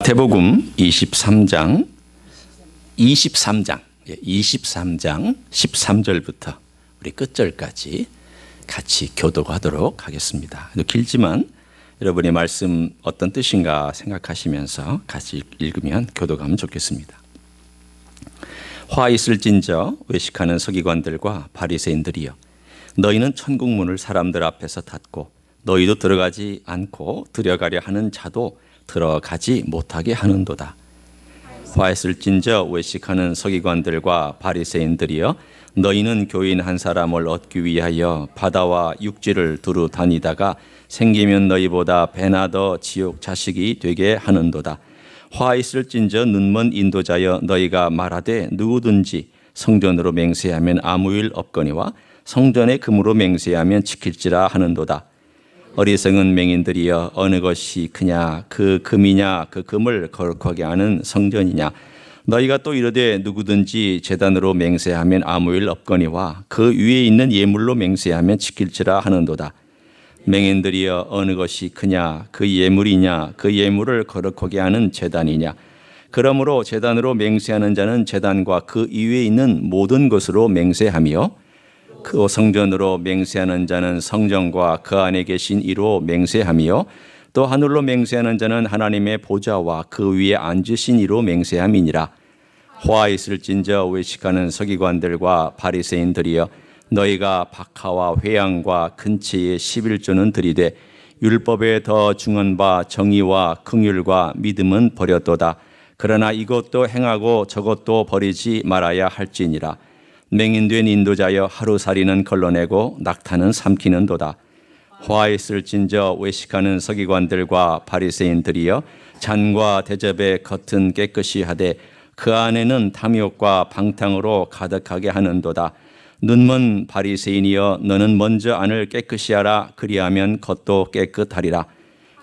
마태복음 23장 13절부터 우리 끝절까지 같이 교독하도록 하겠습니다. 길지만 여러분의 말씀 어떤 뜻인가 생각하시면서 같이 읽으면 교독하면 좋겠습니다. 화 있을진저 외식하는 서기관들과 바리새인들이여, 너희는 천국 문을 사람들 앞에서 닫고 너희도 들어가지 않고 들어가려 하는 자도 들어가지 못하게 하는도다. 화 있을진저 외식하는 서기관들과 바리새인들이여, 너희는 교인 한 사람을 얻기 위하여 바다와 육지를 두루 다니다가 생기면 너희보다 배나 더 지옥 자식이 되게 하는도다. 화 있을진저 눈먼 인도자여, 너희가 말하되 누구든지 성전으로 맹세하면 아무 일 없거니와 성전의 금으로 맹세하면 지킬지라 하는도다. 어리석은 맹인들이여, 어느 것이 크냐, 그 금이냐, 그 금을 거룩하게 하는 성전이냐. 너희가 또 이르되 누구든지 제단으로 맹세하면 아무 일 없거니와 그 위에 있는 예물로 맹세하면 지킬지라 하는도다. 맹인들이여, 어느 것이 크냐, 그 예물이냐, 그 예물을 거룩하게 하는 제단이냐. 그러므로 제단으로 맹세하는 자는 제단과 그 이외에 있는 모든 것으로 맹세하며, 그 성전으로 맹세하는 자는 성전과 그 안에 계신 이로 맹세하며, 또 하늘로 맹세하는 자는 하나님의 보좌와 그 위에 앉으신 이로 맹세함이니라. 화 있을진저 외식하는 서기관들과 바리새인들이여, 너희가 박하와 회양과 근처의 11조는 들이되 율법에 더 중한 바 정의와 긍휼과 믿음은 버렸도다. 그러나 이것도 행하고 저것도 버리지 말아야 할지니라. 맹인된 인도자여, 하루살이는 걸러내고 낙타는 삼키는도다. 화 있을진저 외식하는 서기관들과 바리새인들이여, 잔과 대접의 겉은 깨끗이 하되 그 안에는 탐욕과 방탕으로 가득하게 하는도다. 눈먼 바리새인이여, 너는 먼저 안을 깨끗이 하라. 그리하면 겉도 깨끗하리라.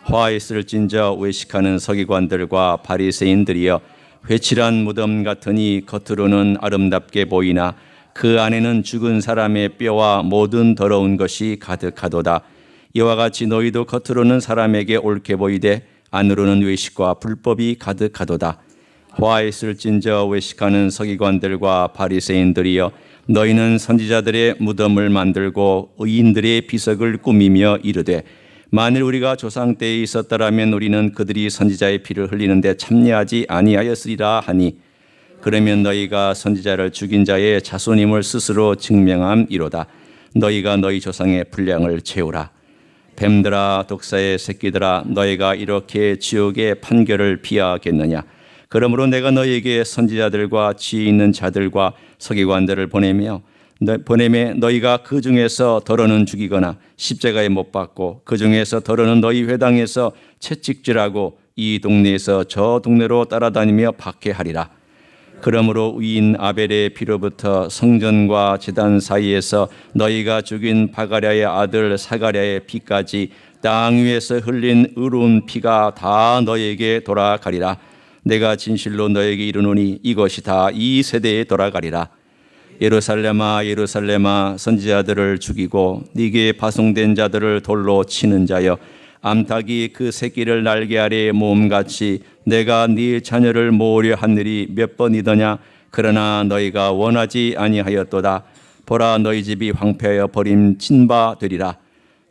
화 있을진저 외식하는 서기관들과 바리새인들이여, 회칠한 무덤 같으니 겉으로는 아름답게 보이나 그 안에는 죽은 사람의 뼈와 모든 더러운 것이 가득하도다. 이와 같이 너희도 겉으로는 사람에게 옳게 보이되 안으로는 외식과 불법이 가득하도다. 화 있을진저 외식하는 서기관들과 바리새인들이여, 너희는 선지자들의 무덤을 만들고 의인들의 비석을 꾸미며 이르되, 만일 우리가 조상 때에 있었더라면 우리는 그들이 선지자의 피를 흘리는데 참여하지 아니하였으리라 하니, 그러면 너희가 선지자를 죽인 자의 자손임을 스스로 증명함이로다. 너희가 너희 조상의 분량을 채우라. 뱀들아, 독사의 새끼들아, 너희가 이렇게 지옥의 판결을 피하겠느냐. 그러므로 내가 너희에게 선지자들과 지혜 있는 자들과 서기관들을 보내매 너희가 그 중에서 더러는 죽이거나 십자가에 못 박고 그 중에서 더러는 너희 회당에서 채찍질하고 이 동네에서 저 동네로 따라다니며 박해하리라. 그러므로 의인 아벨의 피로부터 성전과 제단 사이에서 너희가 죽인 바가랴의 아들 사가랴의 피까지 땅 위에서 흘린 의로운 피가 다 너희에게 돌아가리라. 내가 진실로 너희에게 이르노니 이것이 다 이 세대에 돌아가리라. 예루살렘아, 예루살렘아, 선지자들을 죽이고 네게 파송된 자들을 돌로 치는 자여, 암탉이 그 새끼를 날개 아래에 모음같이 내가 네 자녀를 모으려 한 일이 몇 번이더냐. 그러나 너희가 원하지 아니하였도다. 보라, 너희 집이 황폐하여 버림친 바 되리라.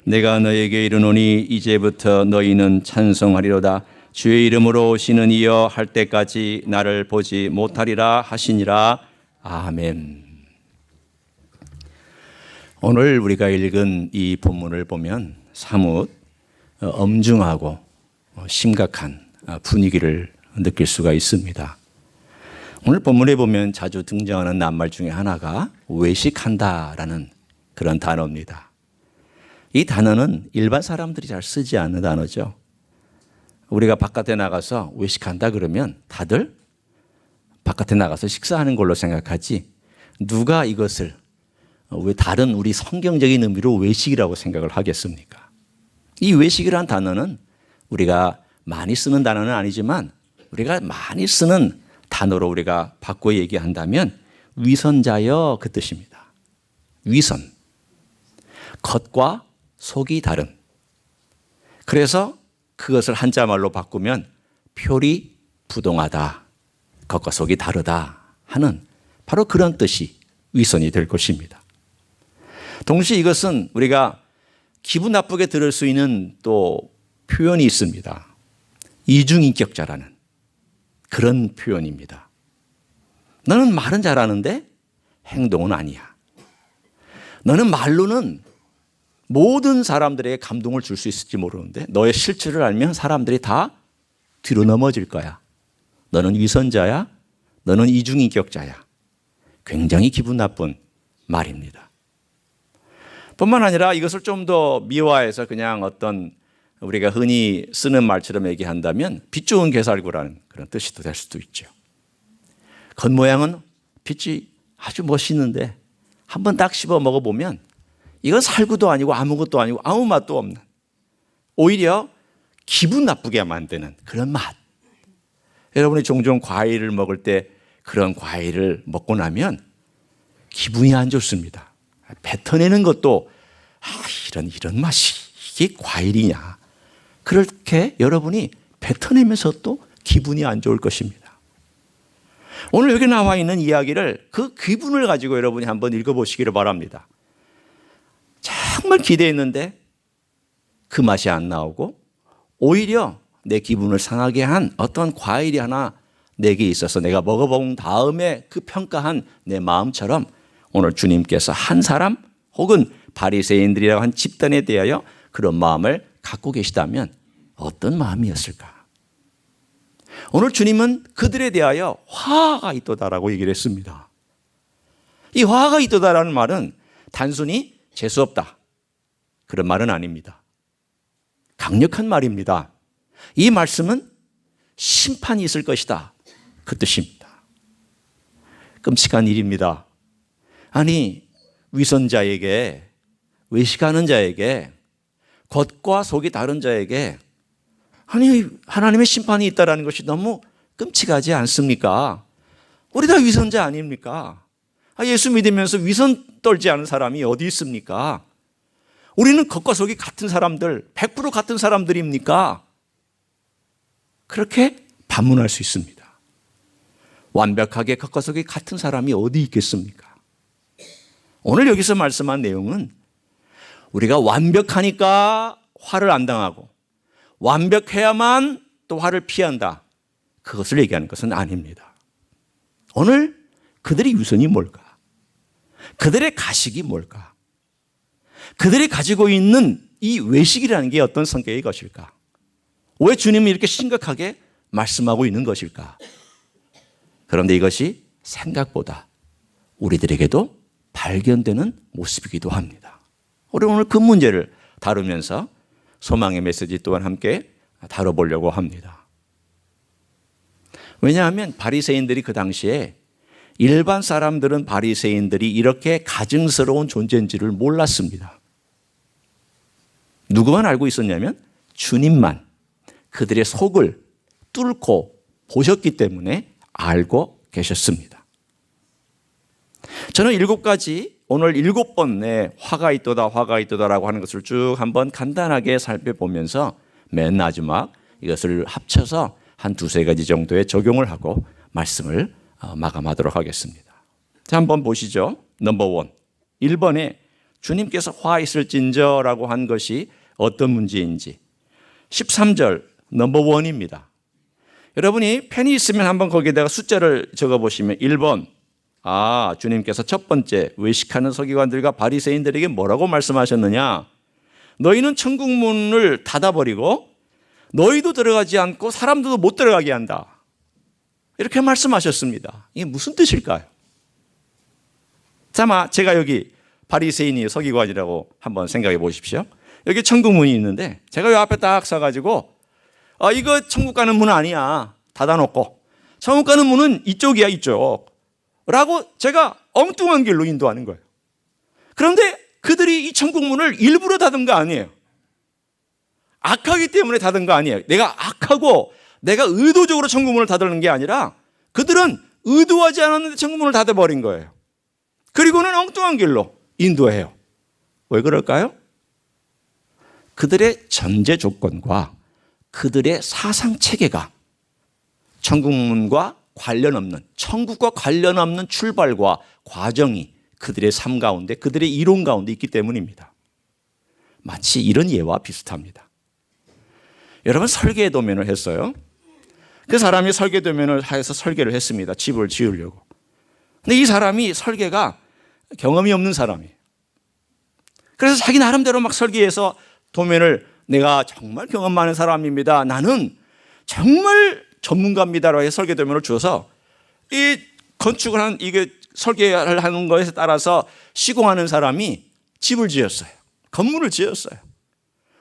내가 너희에게 이르노니 이제부터 너희는 찬송하리로다. 주의 이름으로 오시는 이여 할 때까지 나를 보지 못하리라 하시니라. 아멘. 오늘 우리가 읽은 이 본문을 보면 사뭇 엄중하고 심각한 분위기를 느낄 수가 있습니다. 오늘 본문에 보면 자주 등장하는 낱말 중에 하나가 외식한다라는 그런 단어입니다. 이 단어는 일반 사람들이 잘 쓰지 않는 단어죠. 우리가 바깥에 나가서 외식한다 그러면 다들 바깥에 나가서 식사하는 걸로 생각하지, 누가 이것을 왜 다른 우리 성경적인 의미로 외식이라고 생각을 하겠습니까? 이 외식이라는 단어는 우리가 많이 쓰는 단어는 아니지만 우리가 많이 쓰는 단어로 우리가 바꿔 얘기한다면 위선자여, 그 뜻입니다. 위선. 겉과 속이 다른. 그래서 그것을 한자말로 바꾸면 표리 부동하다, 겉과 속이 다르다 하는 바로 그런 뜻이 위선이 될 것입니다. 동시에 이것은 우리가 기분 나쁘게 들을 수 있는 또 표현이 있습니다. 이중인격자라는 그런 표현입니다. 너는 말은 잘하는데 행동은 아니야. 너는 말로는 모든 사람들에게 감동을 줄 수 있을지 모르는데 너의 실체를 알면 사람들이 다 뒤로 넘어질 거야. 너는 위선자야. 너는 이중인격자야. 굉장히 기분 나쁜 말입니다. 뿐만 아니라 이것을 좀 더 미화해서 그냥 어떤 우리가 흔히 쓰는 말처럼 얘기한다면 빛 좋은 게살구라는 그런 뜻이 될 수도 있죠. 겉모양은 빛이 아주 멋있는데 한번 딱 씹어 먹어보면 이건 살구도 아니고 아무것도 아니고 아무 맛도 없는, 오히려 기분 나쁘게 만드는 그런 맛. 여러분이 종종 과일을 먹을 때 그런 과일을 먹고 나면 기분이 안 좋습니다. 뱉어내는 것도 이런 맛이 이게 과일이냐. 그렇게 여러분이 뱉어내면서 또 기분이 안 좋을 것입니다. 오늘 여기 나와 있는 이야기를 그 기분을 가지고 여러분이 한번 읽어보시기를 바랍니다. 정말 기대했는데 그 맛이 안 나오고 오히려 내 기분을 상하게 한 어떤 과일이 하나 내게 있어서 내가 먹어본 다음에 그 평가한 내 마음처럼 오늘 주님께서 한 사람 혹은 바리새인들이라고 한 집단에 대하여 그런 마음을 갖고 계시다면 어떤 마음이었을까? 오늘 주님은 그들에 대하여 화가 있도다라고 얘기를 했습니다. 이 화가 있도다라는 말은 단순히 재수없다 그런 말은 아닙니다. 강력한 말입니다. 이 말씀은 심판이 있을 것이다 그 뜻입니다. 끔찍한 일입니다. 아니 위선자에게, 외식하는 자에게, 겉과 속이 다른 자에게 아니 하나님의 심판이 있다는 것이 너무 끔찍하지 않습니까? 우리 다 위선자 아닙니까? 예수 믿으면서 위선 떨지 않은 사람이 어디 있습니까? 우리는 겉과 속이 같은 사람들, 100% 같은 사람들입니까? 그렇게 반문할 수 있습니다. 완벽하게 겉과 속이 같은 사람이 어디 있겠습니까? 오늘 여기서 말씀한 내용은 우리가 완벽하니까 화를 안 당하고 완벽해야만 또 화를 피한다, 그것을 얘기하는 것은 아닙니다. 오늘 그들의 유선이 뭘까? 그들의 가식이 뭘까? 그들이 가지고 있는 이 외식이라는 게 어떤 성격의 것일까? 왜 주님이 이렇게 심각하게 말씀하고 있는 것일까? 그런데 이것이 생각보다 우리들에게도 발견되는 모습이기도 합니다. 우리 오늘 그 문제를 다루면서 소망의 메시지 또한 함께 다뤄보려고 합니다. 왜냐하면 바리새인들이 그 당시에 일반 사람들은 바리새인들이 이렇게 가증스러운 존재인지를 몰랐습니다. 누구만 알고 있었냐면 주님만 그들의 속을 뚫고 보셨기 때문에 알고 계셨습니다. 저는 7가지, 오늘 7번의 화가 있도다라고 하는 것을 쭉 한번 간단하게 살펴보면서 맨 마지막 이것을 합쳐서 한 2-3가지 정도의 적용을 하고 말씀을 마감하도록 하겠습니다. 자, 한번 보시죠. 넘버 1. 1번에 주님께서 화 있을진저라고 한 것이 어떤 문제인지 13절 넘버 1입니다. 여러분이 펜이 있으면 한번 거기에다가 숫자를 적어보시면 1번, 주님께서 첫 번째 외식하는 서기관들과 바리새인들에게 뭐라고 말씀하셨느냐? 너희는 천국 문을 닫아버리고 너희도 들어가지 않고 사람들도 못 들어가게 한다, 이렇게 말씀하셨습니다. 이게 무슨 뜻일까요? 자마 제가 여기 바리새인이 서기관이라고 한번 생각해 보십시오. 여기 천국 문이 있는데 제가 이 앞에 딱 서가지고 이거 천국 가는 문은 아니야, 닫아놓고 천국 가는 문은 이쪽이야, 이쪽 라고 제가 엉뚱한 길로 인도하는 거예요. 그런데 그들이 이 천국 문을 일부러 닫은 거 아니에요. 악하기 때문에 닫은 거 아니에요. 내가 악하고 내가 의도적으로 천국 문을 닫는 게 아니라 그들은 의도하지 않았는데 천국 문을 닫아버린 거예요. 그리고는 엉뚱한 길로 인도해요. 왜 그럴까요? 그들의 전제 조건과 그들의 사상 체계가 천국문과 관련 없는, 천국과 관련 없는 출발과 과정이 그들의 삶 가운데, 그들의 이론 가운데 있기 때문입니다. 마치 이런 예와 비슷합니다. 여러분, 설계 도면을 했어요. 그 사람이 설계 도면을 해서 설계를 했습니다. 집을 지으려고. 근데 이 사람이 설계가 경험이 없는 사람이에요. 그래서 자기 나름대로 막 설계해서 도면을, 내가 정말 경험 많은 사람입니다, 나는 정말 전문가입니다라고 해서 설계 도면을 주어서 이 건축을 한, 이게 설계를 하는 것에 따라서 시공하는 사람이 집을 지었어요. 건물을 지었어요.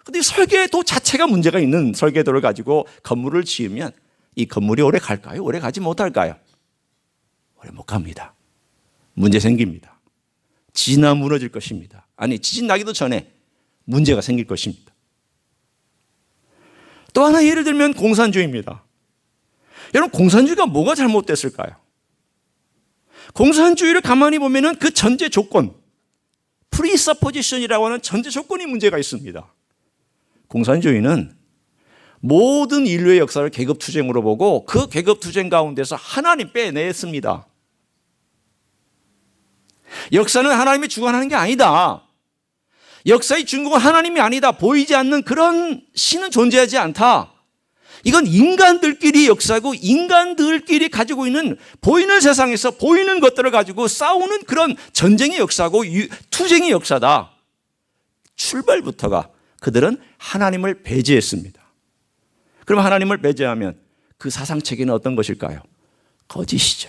근데 설계도 자체가 문제가 있는 설계도를 가지고 건물을 지으면 이 건물이 오래 갈까요? 오래 가지 못할까요? 오래 못 갑니다. 문제 생깁니다. 지진하면 무너질 것입니다. 아니, 지진 나기도 전에 문제가 생길 것입니다. 또 하나 예를 들면 공산주의입니다. 여러분, 공산주의가 뭐가 잘못됐을까요? 공산주의를 가만히 보면은 그 전제 조건, 프리서포지션이라고 하는 전제 조건이 문제가 있습니다. 공산주의는 모든 인류의 역사를 계급투쟁으로 보고 그 계급투쟁 가운데서 하나님 빼냈습니다. 역사는 하나님이 주관하는 게 아니다. 역사의 주인공은 하나님이 아니다. 보이지 않는 그런 신은 존재하지 않다. 이건 인간들끼리 역사고 인간들끼리 가지고 있는 보이는 세상에서 보이는 것들을 가지고 싸우는 그런 전쟁의 역사고 투쟁의 역사다. 출발부터가 그들은 하나님을 배제했습니다. 그럼 하나님을 배제하면 그 사상체계는 어떤 것일까요? 거짓이죠.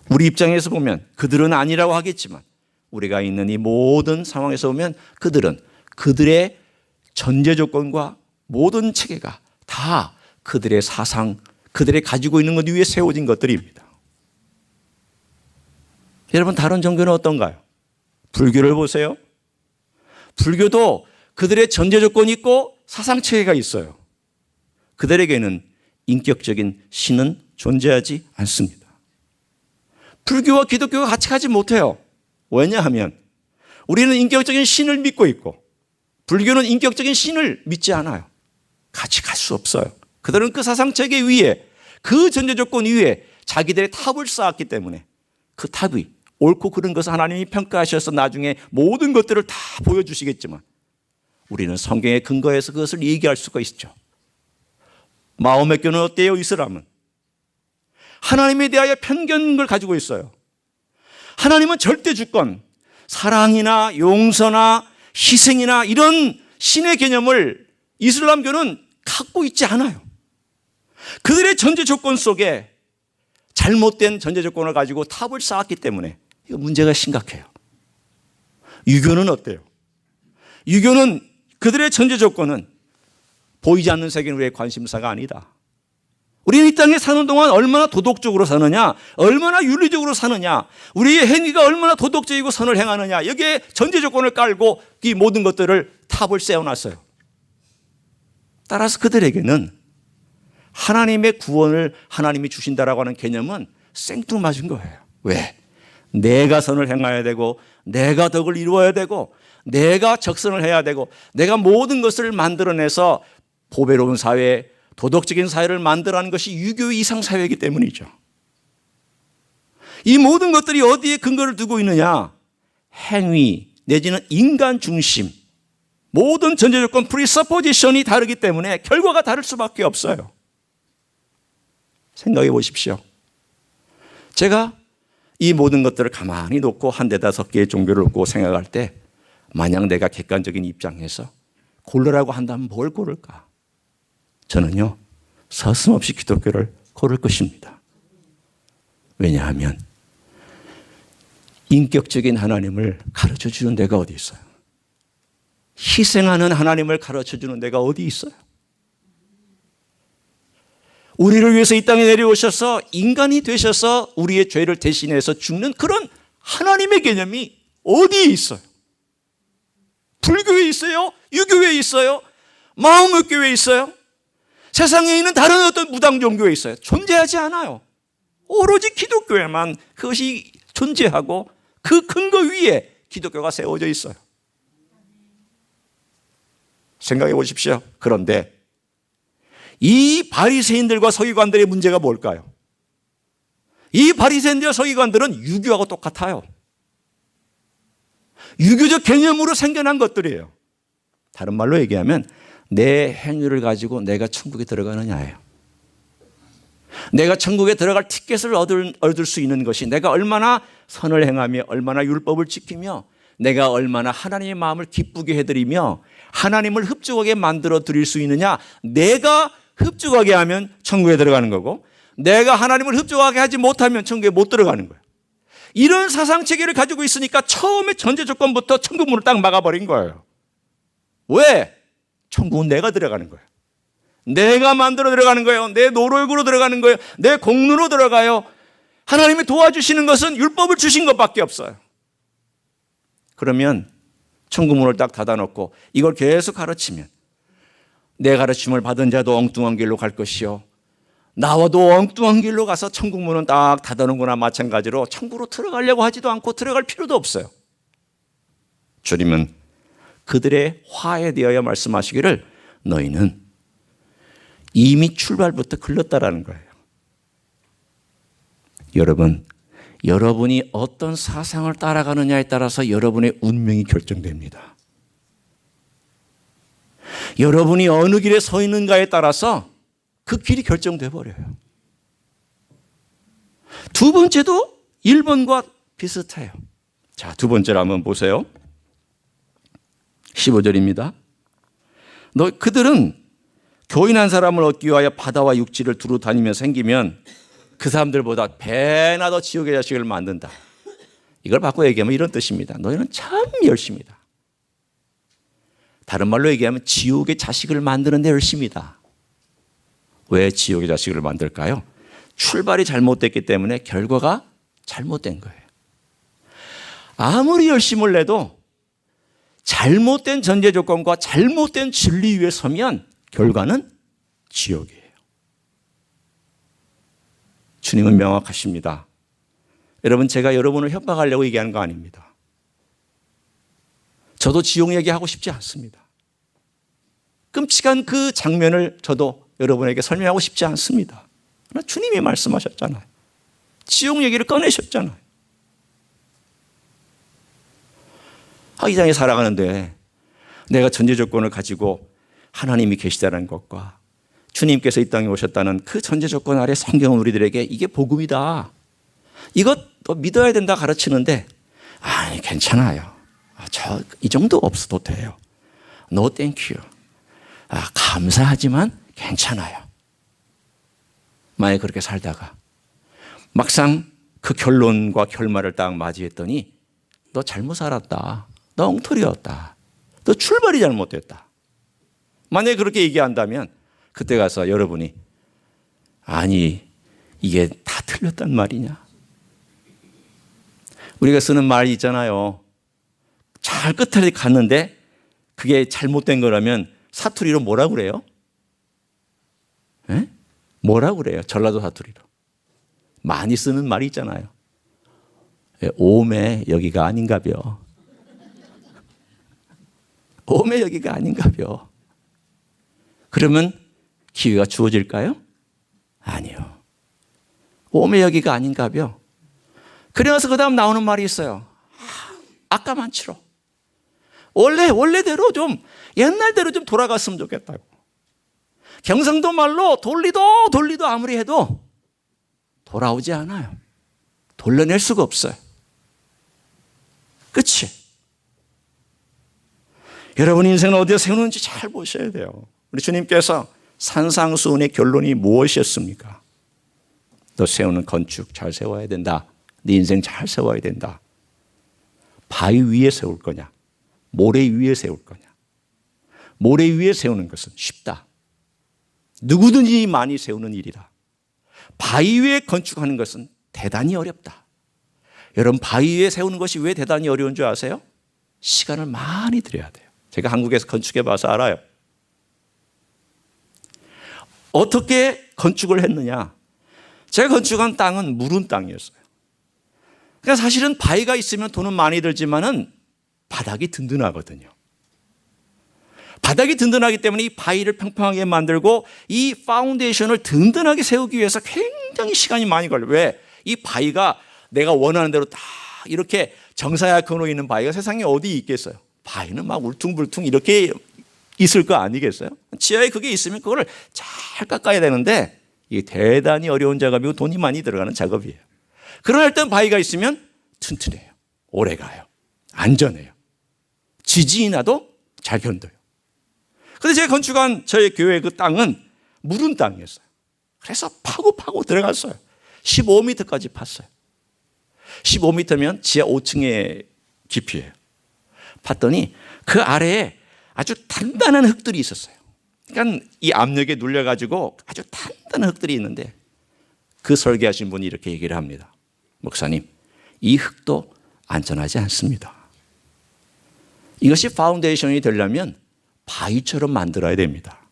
우리 입장에서 보면 그들은 아니라고 하겠지만 우리가 있는 이 모든 상황에서 보면 그들은 그들의 전제 조건과 모든 체계가 다 그들의 사상, 그들의 가지고 있는 것 위에 세워진 것들입니다. 여러분, 다른 종교는 어떤가요? 불교를 보세요. 불교도 그들의 전제 조건이 있고 사상 체계가 있어요. 그들에게는 인격적인 신은 존재하지 않습니다. 불교와 기독교가 같이 가지 못해요. 왜냐하면 우리는 인격적인 신을 믿고 있고 불교는 인격적인 신을 믿지 않아요. 같이 갈 수 없어요. 그들은 그 사상체계 위에, 그 전제 조건 위에 자기들의 탑을 쌓았기 때문에 그 탑이 옳고 그른 것을 하나님이 평가하셔서 나중에 모든 것들을 다 보여주시겠지만 우리는 성경에 근거해서 그것을 얘기할 수가 있죠. 마호메 교는 어때요? 이슬람은 하나님에 대하여 편견을 가지고 있어요. 하나님은 절대 주권, 사랑이나 용서나 희생이나 이런 신의 개념을 이슬람교는 갖고 있지 않아요. 그들의 전제 조건 속에 잘못된 전제 조건을 가지고 탑을 쌓았기 때문에 이거 문제가 심각해요. 유교는 어때요? 유교는 그들의 전제 조건은 보이지 않는 세계는 우리의 관심사가 아니다. 우리는 이 땅에 사는 동안 얼마나 도덕적으로 사느냐, 얼마나 윤리적으로 사느냐, 우리의 행위가 얼마나 도덕적이고 선을 행하느냐, 여기에 전제 조건을 깔고 이 모든 것들을 탑을 세워놨어요. 따라서 그들에게는 하나님의 구원을 하나님이 주신다라고 하는 개념은 생뚱맞은 거예요. 왜? 내가 선을 행해야 되고 내가 덕을 이루어야 되고 내가 적선을 해야 되고 내가 모든 것을 만들어내서 보배로운 사회, 도덕적인 사회를 만들어가는 것이 유교의 이상사회이기 때문이죠. 이 모든 것들이 어디에 근거를 두고 있느냐? 행위 내지는 인간 중심, 모든 전제조건 프리서포지션이 다르기 때문에 결과가 다를 수밖에 없어요. 생각해 보십시오. 제가 이 모든 것들을 가만히 놓고 한 대다섯 개의 종교를 놓고 생각할 때 만약 내가 객관적인 입장에서 고르라고 한다면 뭘 고를까? 저는요, 서슴없이 기독교를 고를 것입니다. 왜냐하면 인격적인 하나님을 가르쳐 주는 데가 어디 있어요? 희생하는 하나님을 가르쳐 주는 데가 어디 있어요? 우리를 위해서 이 땅에 내려오셔서 인간이 되셔서 우리의 죄를 대신해서 죽는 그런 하나님의 개념이 어디에 있어요? 불교에 있어요? 유교에 있어요? 마음의교회에 있어요? 세상에 있는 다른 어떤 무당 종교에 있어요? 존재하지 않아요. 오로지 기독교에만 그것이 존재하고 그 근거 위에 기독교가 세워져 있어요. 생각해 보십시오. 그런데 이 바리새인들과 서기관들의 문제가 뭘까요? 이 바리새인들과 서기관들은 유교하고 똑같아요. 유교적 개념으로 생겨난 것들이에요. 다른 말로 얘기하면 내 행위를 가지고 내가 천국에 들어가느냐예요. 내가 천국에 들어갈 티켓을 얻을 수 있는 것이 내가 얼마나 선을 행하며 얼마나 율법을 지키며 내가 얼마나 하나님의 마음을 기쁘게 해드리며 하나님을 흡족하게 만들어 드릴 수 있느냐. 내가 흡족하게 하면 천국에 들어가는 거고 내가 하나님을 흡족하게 하지 못하면 천국에 못 들어가는 거예요. 이런 사상체계를 가지고 있으니까 처음에 전제 조건부터 천국 문을 딱 막아버린 거예요. 왜? 천국은 내가 들어가는 거예요. 내가 만들어 들어가는 거예요. 내 노력으로 들어가는 거예요. 내 공로로 들어가요. 하나님이 도와주시는 것은 율법을 주신 것밖에 없어요. 그러면 천국 문을 딱 닫아놓고 이걸 계속 가르치면 내 가르침을 받은 자도 엉뚱한 길로 갈 것이요 나와도 엉뚱한 길로 가서 천국 문은 딱 닫아놓은 거나 마찬가지로 천국으로 들어가려고 하지도 않고 들어갈 필요도 없어요. 주님은 그들의 화에 대하여 말씀하시기를 너희는 이미 출발부터 글렀다라는 거예요. 여러분, 여러분이 어떤 사상을 따라가느냐에 따라서 여러분의 운명이 결정됩니다. 여러분이 어느 길에 서 있는가에 따라서 그 길이 결정돼 버려요. 두 번째도 1번과 비슷해요. 자, 두 번째로 한번 보세요. 15절입니다. 그들은 교인 한 사람을 얻기 위하여 바다와 육지를 두루 다니며 생기면 그 사람들보다 배나 더 지옥의 자식을 만든다. 이걸 바꿔 얘기하면 이런 뜻입니다. 너희는 참 열심이다. 다른 말로 얘기하면 지옥의 자식을 만드는 데 열심이다. 왜 지옥의 자식을 만들까요? 출발이 잘못됐기 때문에 결과가 잘못된 거예요. 아무리 열심을 내도 잘못된 전제 조건과 잘못된 진리 위에 서면 결과는 지옥이에요. 주님은 명확하십니다. 여러분, 제가 여러분을 협박하려고 얘기하는 거 아닙니다. 저도 지옥 얘기하고 싶지 않습니다. 끔찍한 그 장면을 저도 여러분에게 설명하고 싶지 않습니다. 그러나 주님이 말씀하셨잖아요. 지옥 얘기를 꺼내셨잖아요. 이 땅에 살아가는데 내가 전제 조건을 가지고 하나님이 계시다는 것과 주님께서 이 땅에 오셨다는 그 전제 조건 아래 성경은 우리들에게 이게 복음이다. 이것 믿어야 된다 가르치는데 아니 괜찮아요. 이 정도 없어도 돼요. No thank you. 감사하지만 괜찮아요. 만약에 그렇게 살다가 막상 그 결론과 결말을 딱 맞이했더니 너 잘못 살았다. 너 엉터리였다. 너 출발이 잘못됐다. 만약에 그렇게 얘기한다면 그때 가서 여러분이 아니 이게 다 틀렸단 말이냐. 우리가 쓰는 말이 있잖아요. 잘 끝에 갔는데 그게 잘못된 거라면 사투리로 뭐라 그래요? 에? 뭐라 그래요? 전라도 사투리로. 많이 쓰는 말이 있잖아요. 오메 여기가 아닌가벼. 오메 여기가 아닌가벼. 그러면 기회가 주어질까요? 아니요. 오메 여기가 아닌가벼. 그래서 그 다음 나오는 말이 있어요. 아까만치로. 원래대로 좀 옛날대로 좀 돌아갔으면 좋겠다고. 경상도 말로 돌리도 아무리 해도 돌아오지 않아요. 돌려낼 수가 없어요. 끝이. 여러분 인생을 어디에 세우는지 잘 보셔야 돼요. 우리 주님께서 산상수훈의 결론이 무엇이었습니까? 너 세우는 건축 잘 세워야 된다. 네 인생 잘 세워야 된다. 바위 위에 세울 거냐? 모래 위에 세울 거냐? 모래 위에 세우는 것은 쉽다. 누구든지 많이 세우는 일이다. 바위 위에 건축하는 것은 대단히 어렵다. 여러분 바위 위에 세우는 것이 왜 대단히 어려운 줄 아세요? 시간을 많이 들여야 돼요. 제가 한국에서 건축해 봐서 알아요. 어떻게 건축을 했느냐? 제가 건축한 땅은 무른 땅이었어요. 그러니까 사실은 바위가 있으면 돈은 많이 들지만은 바닥이 든든하거든요. 바닥이 든든하기 때문에 이 바위를 평평하게 만들고 이 파운데이션을 든든하게 세우기 위해서 굉장히 시간이 많이 걸려요. 왜? 이 바위가 내가 원하는 대로 딱 이렇게 정사각형으로 놓여 있는 바위가 세상에 어디 있겠어요? 바위는 막 울퉁불퉁 이렇게 있을 거 아니겠어요? 지하에 그게 있으면 그거를 잘 깎아야 되는데 이게 대단히 어려운 작업이고 돈이 많이 들어가는 작업이에요. 그러나 일단 바위가 있으면 튼튼해요. 오래가요. 안전해요. 지진이 나도 잘 견뎌요. 그런데 제가 건축한 저희 교회 그 땅은 무른 땅이었어요. 그래서 파고 들어갔어요. 15m까지 팠어요. 15m면 지하 5층의 깊이에요. 팠더니 그 아래에 아주 단단한 흙들이 있었어요. 그러니까 이 압력에 눌려가지고 아주 단단한 흙들이 있는데 그 설계하신 분이 이렇게 얘기를 합니다. 목사님, 이 흙도 안전하지 않습니다. 이것이 파운데이션이 되려면 바위처럼 만들어야 됩니다.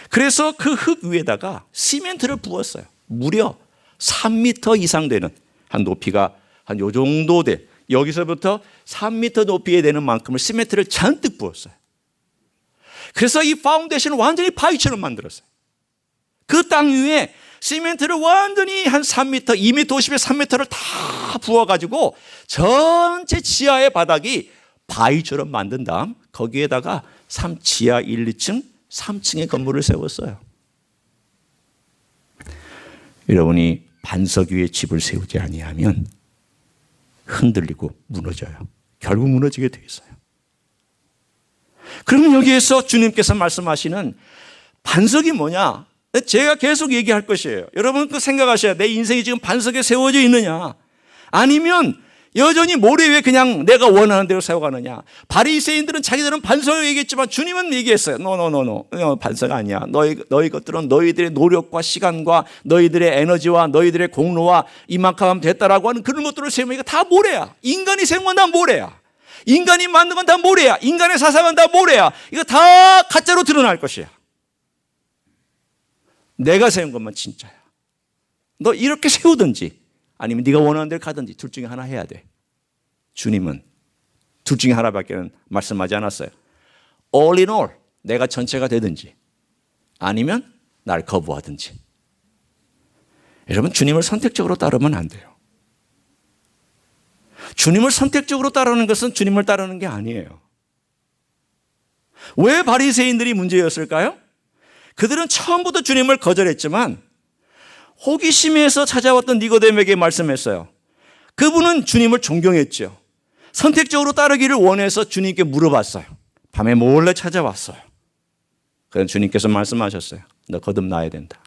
그래서 그 흙 위에다가 시멘트를 부었어요. 무려 3m 이상 되는 한 높이가 한 요 정도 돼. 여기서부터 3m 높이에 되는 만큼을 시멘트를 잔뜩 부었어요. 그래서 이 파운데이션을 완전히 바위처럼 만들었어요. 그 땅 위에 시멘트를 완전히 한 3m, 2m 50에 3m를 다 부어가지고 전체 지하의 바닥이 바위처럼 만든 다음 거기에다가 지하 1, 2층, 3층의 건물을 세웠어요. 여러분이 반석 위에 집을 세우지 아니하면 흔들리고 무너져요. 결국 무너지게 돼 있어요. 그러면 여기에서 주님께서 말씀하시는 반석이 뭐냐? 제가 계속 얘기할 것이에요. 여러분 그 생각하셔야 내 인생이 지금 반석에 세워져 있느냐? 아니면 여전히 모래 위에 그냥 내가 원하는 대로 세워가느냐? 바리새인들은 자기들은 반석을 얘기했지만 주님은 얘기했어요. 노. 반석 아니야. 너희 것들은 너희들의 노력과 시간과 너희들의 에너지와 너희들의 공로와 이만큼 하면 됐다라고 하는 그런 것들을 세우면 이거 다 모래야. 인간이 세운 건 다 모래야. 인간이 만든 건 다 모래야. 인간의 사상은 다 모래야. 이거 다 가짜로 드러날 것이야. 내가 세운 것만 진짜야. 너 이렇게 세우든지 아니면 네가 원하는 대로 가든지 둘 중에 하나 해야 돼. 주님은 둘 중에 하나밖에 말씀하지 않았어요. All in all, 내가 전체가 되든지 아니면 날 거부하든지. 여러분 주님을 선택적으로 따르면 안 돼요. 주님을 선택적으로 따르는 것은 주님을 따르는 게 아니에요. 왜 바리새인들이 문제였을까요? 그들은 처음부터 주님을 거절했지만 호기심에서 찾아왔던 니고데모에게 말씀했어요. 그분은 주님을 존경했죠. 선택적으로 따르기를 원해서 주님께 물어봤어요. 밤에 몰래 찾아왔어요. 그래서 주님께서 말씀하셨어요. 너 거듭나야 된다.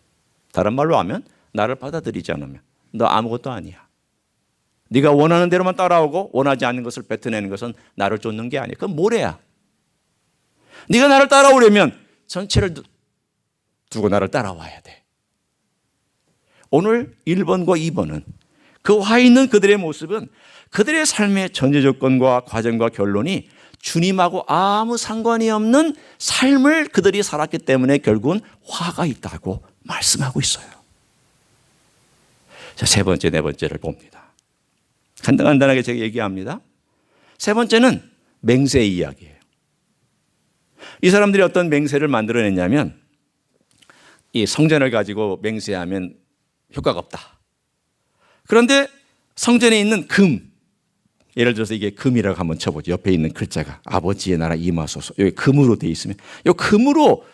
다른 말로 하면 나를 받아들이지 않으면 너 아무것도 아니야. 네가 원하는 대로만 따라오고 원하지 않는 것을 뱉어내는 것은 나를 쫓는 게 아니야. 그건 모래야. 네가 나를 따라오려면 전체를 두고 나를 따라와야 돼. 오늘 1번과 2번은 그 와 있는 그들의 모습은 그들의 삶의 전제 조건과 과정과 결론이 주님하고 아무 상관이 없는 삶을 그들이 살았기 때문에 결국은 화가 있다고 말씀하고 있어요. 자, 세 번째, 네 번째를 봅니다. 간단하게 제가 얘기합니다. 세 번째는 맹세 이야기예요. 이 사람들이 어떤 맹세를 만들어냈냐면 이 성전을 가지고 맹세하면 효과가 없다. 그런데 성전에 있는 금, 예를 들어서 이게 금이라고 한번 쳐보죠. 옆에 있는 글자가 아버지의 나라 임하소서. 여기 금으로 되어 있으면 이 금으로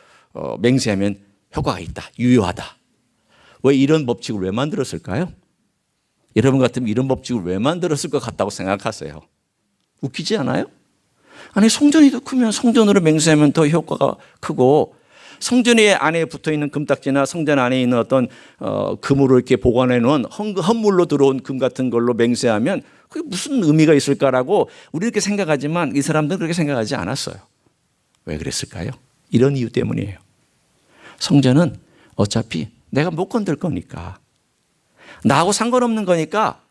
맹세하면 효과가 있다. 유효하다. 왜 이런 법칙을 왜 만들었을까요? 여러분 같으면 이런 법칙을 왜 만들었을 것 같다고 생각하세요? 웃기지 않아요? 아니 성전이 더 크면 성전으로 맹세하면 더 효과가 크고 성전의 안에 붙어있는 금딱지나 성전 안에 있는 어떤 금으로 이렇게 보관해 놓은 헌물로 들어온 금 같은 걸로 맹세하면 그게 무슨 의미가 있을까라고 우리 이렇게 생각하지만 이 사람들은 그렇게 생각하지 않았어요. 왜 그랬을까요? 이런 이유 때문이에요. 성전은 어차피 내가 못 건들 거니까 나하고 상관없는 거니까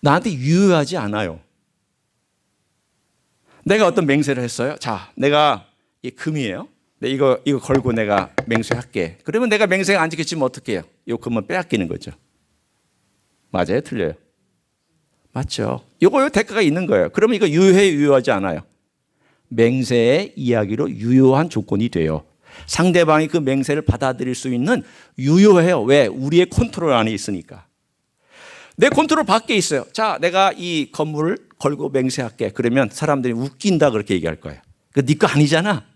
나한테 유효하지 않아요. 내가 어떤 맹세를 했어요. 자, 내가 이 금이에요. 이거 걸고 내가 맹세할게. 그러면 내가 맹세가 안 지켜지면 어떻게 해요? 이 금은 빼앗기는 거죠. 맞아요? 틀려요? 맞죠? 이거 대가가 있는 거예요. 그러면 이거 유효해, 유효하지 않아요? 맹세의 이야기로 유효한 조건이 돼요. 상대방이 그 맹세를 받아들일 수 있는 유효해요. 왜? 우리의 컨트롤 안에 있으니까. 내 컨트롤 밖에 있어요. 자, 내가 이 건물을 걸고 맹세할게. 그러면 사람들이 웃긴다 그렇게 얘기할 거예요. 그 네 거 아니잖아.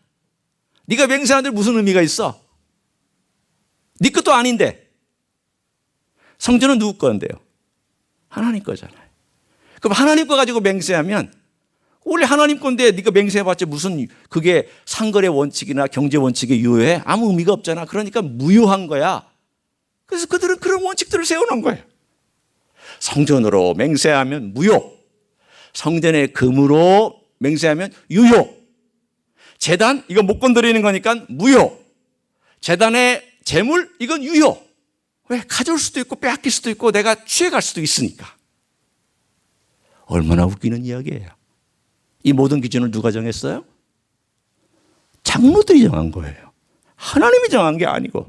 네가 맹세하는데 무슨 의미가 있어? 네 것도 아닌데. 성전은 누구 건데요? 하나님 거잖아요. 그럼 하나님 거 가지고 맹세하면 원래 하나님 건데 네가 맹세해봤자 무슨 그게 상거래 원칙이나 경제 원칙에 유효해? 아무 의미가 없잖아. 그러니까 무효한 거야. 그래서 그들은 그런 원칙들을 세워놓은 거예요. 성전으로 맹세하면 무효. 성전의 금으로 맹세하면 유효. 제단 이거 못 건드리는 거니까 무효. 제단의 재물 이건 유효. 왜? 가져올 수도 있고 빼앗길 수도 있고 내가 취해갈 수도 있으니까. 얼마나 웃기는 이야기예요. 이 모든 기준을 누가 정했어요? 장로들이 정한 거예요. 하나님이 정한 게 아니고.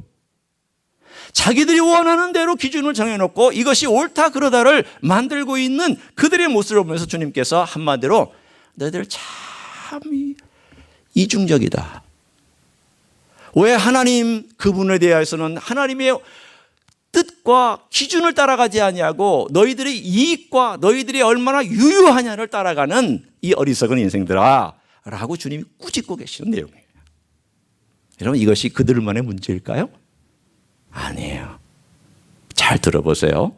자기들이 원하는 대로 기준을 정해놓고 이것이 옳다 그러다를 만들고 있는 그들의 모습을 보면서 주님께서 한마디로 너희들 참 이중적이다. 왜 하나님 그분에 대해서는 하나님의 뜻과 기준을 따라가지 아니하고 너희들의 이익과 너희들이 얼마나 유효하냐를 따라가는 이 어리석은 인생들아 라고 주님이 꾸짖고 계시는 내용이에요. 여러분 이것이 그들만의 문제일까요? 아니에요. 잘 들어보세요.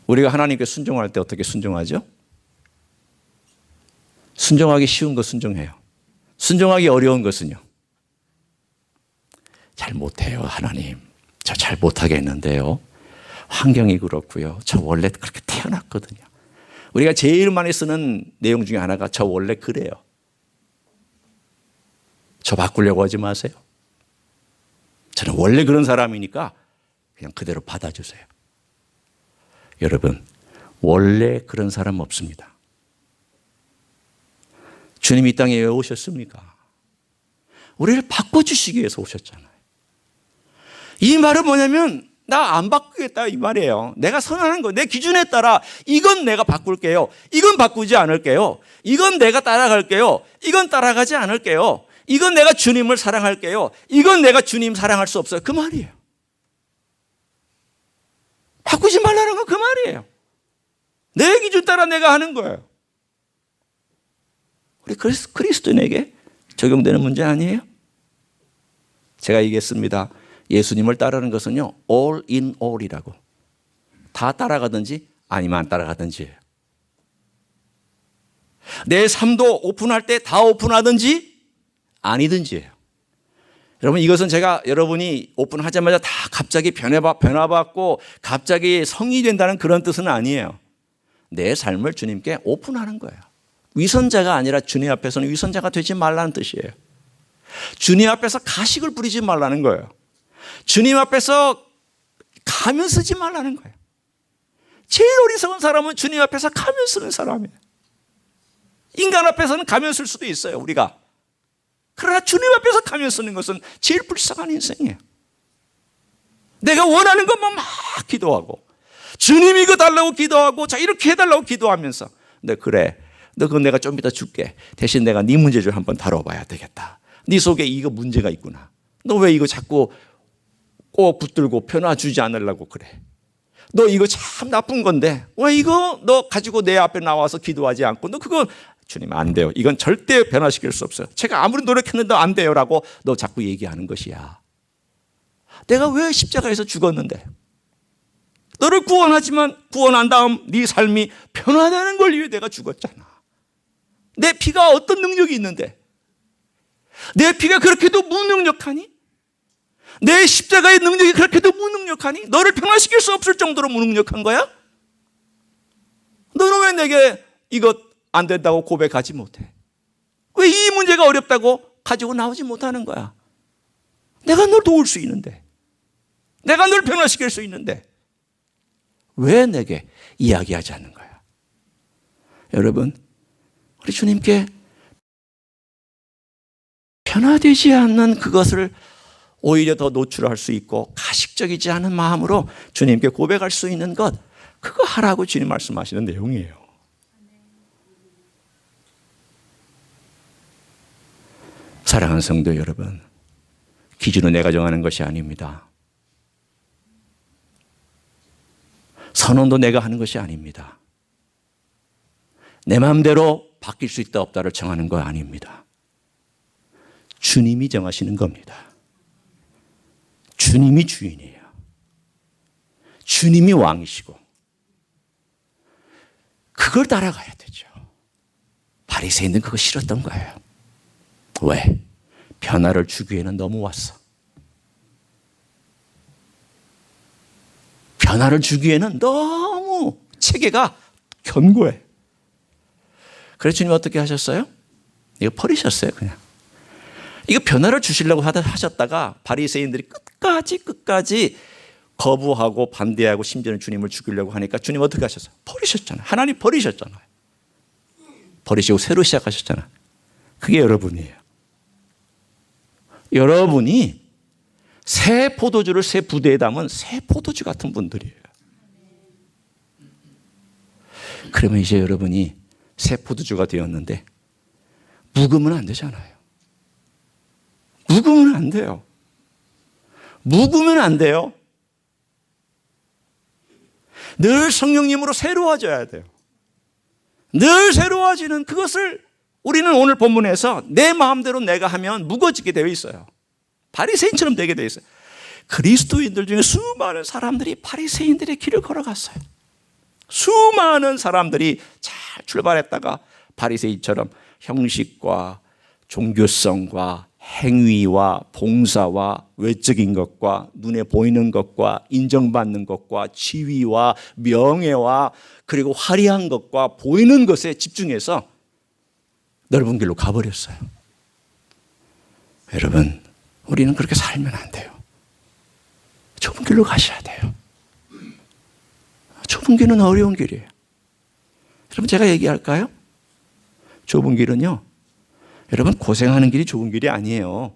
우리가 하나님께 순종할 때 어떻게 순종하죠? 순종하기 쉬운 거 순종해요. 순종하기 어려운 것은요? 잘 못해요. 하나님 저 잘 못하겠는데요. 환경이 그렇고요. 저 원래 그렇게 태어났거든요. 우리가 제일 많이 쓰는 내용 중에 하나가 저 원래 그래요. 저 바꾸려고 하지 마세요. 저는 원래 그런 사람이니까 그냥 그대로 받아주세요. 여러분 원래 그런 사람 없습니다. 주님이 이 땅에 왜 오셨습니까? 우리를 바꿔주시기 위해서 오셨잖아요. 이 말은 뭐냐면 나 안 바꾸겠다 이 말이에요. 내가 선언한 거 내 기준에 따라 이건 내가 바꿀게요. 이건 바꾸지 않을게요. 이건 내가 따라갈게요. 이건 따라가지 않을게요. 이건 내가 주님을 사랑할게요. 이건 내가 주님 사랑할 수 없어요. 그 말이에요. 바꾸지 말라는 건 그 말이에요. 내 기준 따라 내가 하는 거예요. 우리 그리스도인에게 적용되는 문제 아니에요? 제가 얘기했습니다. 예수님을 따르는 것은요, all in all이라고. 다 따라가든지 아니면 안 따라가든지예요. 내 삶도 오픈할 때 다 오픈하든지 아니든지예요. 여러분 이것은 제가 여러분이 오픈하자마자 다 갑자기 변화받고 갑자기 성이 된다는 그런 뜻은 아니에요. 내 삶을 주님께 오픈하는 거예요. 위선자가 아니라 주님 앞에서는 위선자가 되지 말라는 뜻이에요. 주님 앞에서 가식을 부리지 말라는 거예요. 주님 앞에서 가면 쓰지 말라는 거예요. 제일 어리석은 사람은 주님 앞에서 가면 쓰는 사람이에요. 인간 앞에서는 가면 쓸 수도 있어요, 우리가. 그러나 주님 앞에서 가면 쓰는 것은 제일 불쌍한 인생이에요. 내가 원하는 것만 막 기도하고 주님이 이거 달라고 기도하고 자 이렇게 해달라고 기도하면서 너 그래 너 그건 내가 좀 이따 줄게. 대신 내가 네 문제 좀 한번 다뤄봐야 되겠다. 네 속에 이거 문제가 있구나. 너 왜 이거 자꾸 꼭 붙들고 변화 주지 않으려고 그래. 너 이거 참 나쁜 건데 왜 이거 너 가지고 내 앞에 나와서 기도하지 않고 너 그거 주님 안 돼요. 이건 절대 변화시킬 수 없어요. 제가 아무리 노력했는데 안 돼요 라고 너 자꾸 얘기하는 것이야. 내가 왜 십자가에서 죽었는데 너를 구원하지만 구원한 다음 네 삶이 변화되는 걸 위해 내가 죽었잖아. 내 피가 어떤 능력이 있는데 내 피가 그렇게도 무능력하니? 내 십자가의 능력이 그렇게도 무능력하니? 너를 변화시킬 수 없을 정도로 무능력한 거야? 너는 왜 내게 이것 안 된다고 고백하지 못해? 왜 이 문제가 어렵다고 가지고 나오지 못하는 거야? 내가 널 도울 수 있는데 내가 널 변화시킬 수 있는데 왜 내게 이야기하지 않는 거야? 여러분 우리 주님께 변화되지 않는 그것을 오히려 더 노출할 수 있고 가식적이지 않은 마음으로 주님께 고백할 수 있는 것 그거 하라고 주님 말씀하시는 내용이에요. 사랑하는 성도 여러분, 기준은 내가 정하는 것이 아닙니다. 선언도 내가 하는 것이 아닙니다. 내 마음대로 바뀔 수 있다 없다를 정하는 거 아닙니다. 주님이 정하시는 겁니다. 주님이 주인이에요. 주님이 왕이시고 그걸 따라가야 되죠. 바리새인들은 그거 싫었던 거예요. 왜? 변화를 주기에는 너무 왔어. 변화를 주기에는 너무 체계가 견고해. 그래서 주님 어떻게 하셨어요? 이거 버리셨어요, 그냥. 이거 변화를 주시려고 하셨다가 바리새인들이 끝까지 거부하고 반대하고 심지어는 주님을 죽이려고 하니까 주님 어떻게 하셨어요? 버리셨잖아요. 하나님 버리셨잖아요. 버리시고 새로 시작하셨잖아요. 그게 여러분이에요. 여러분이 새 포도주를 새 부대에 담은 새 포도주 같은 분들이에요. 그러면 이제 여러분이 새 포도주가 되었는데 묵으면 안 되잖아요. 묵으면 안 돼요. 묵으면 안 돼요. 늘 성령님으로 새로워져야 돼요. 늘 새로워지는 그것을 우리는 오늘 본문에서 내 마음대로 내가 하면 묵어지게 되어 있어요. 바리새인처럼 되게 되어 있어요. 그리스도인들 중에 수많은 사람들이 바리새인들의 길을 걸어갔어요. 수많은 사람들이 잘 출발했다가 바리새인처럼 형식과 종교성과 행위와 봉사와 외적인 것과 눈에 보이는 것과 인정받는 것과 지위와 명예와 그리고 화려한 것과 보이는 것에 집중해서 넓은 길로 가버렸어요. 여러분, 우리는 그렇게 살면 안 돼요. 좁은 길로 가셔야 돼요. 좁은 길은 어려운 길이에요. 여러분, 제가 얘기할까요? 좁은 길은요, 여러분, 고생하는 길이 좁은 길이 아니에요.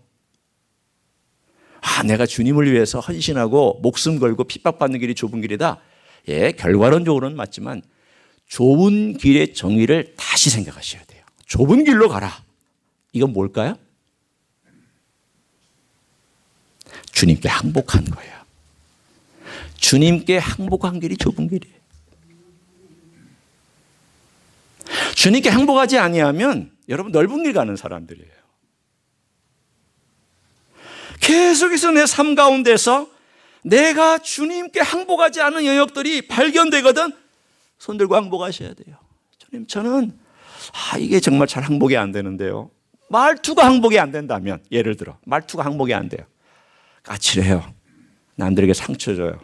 내가 주님을 위해서 헌신하고 목숨 걸고 핍박받는 길이 좁은 길이다. 예, 결과론적으로는 맞지만 좁은 길의 정의를 다시 생각하셔야 돼요. 좁은 길로 가라. 이건 뭘까요? 주님께 항복한 거예요. 주님께 항복한 길이 좁은 길이에요. 주님께 항복하지 아니하면 여러분 넓은 길 가는 사람들이에요. 계속해서 내 삶 가운데서 내가 주님께 항복하지 않은 영역들이 발견되거든 손 들고 항복하셔야 돼요. 주님, 저는 이게 정말 잘 항복이 안 되는데요. 말투가 항복이 안 된다면, 예를 들어 말투가 항복이 안 돼요. 까칠해요. 남들에게 상처 줘요.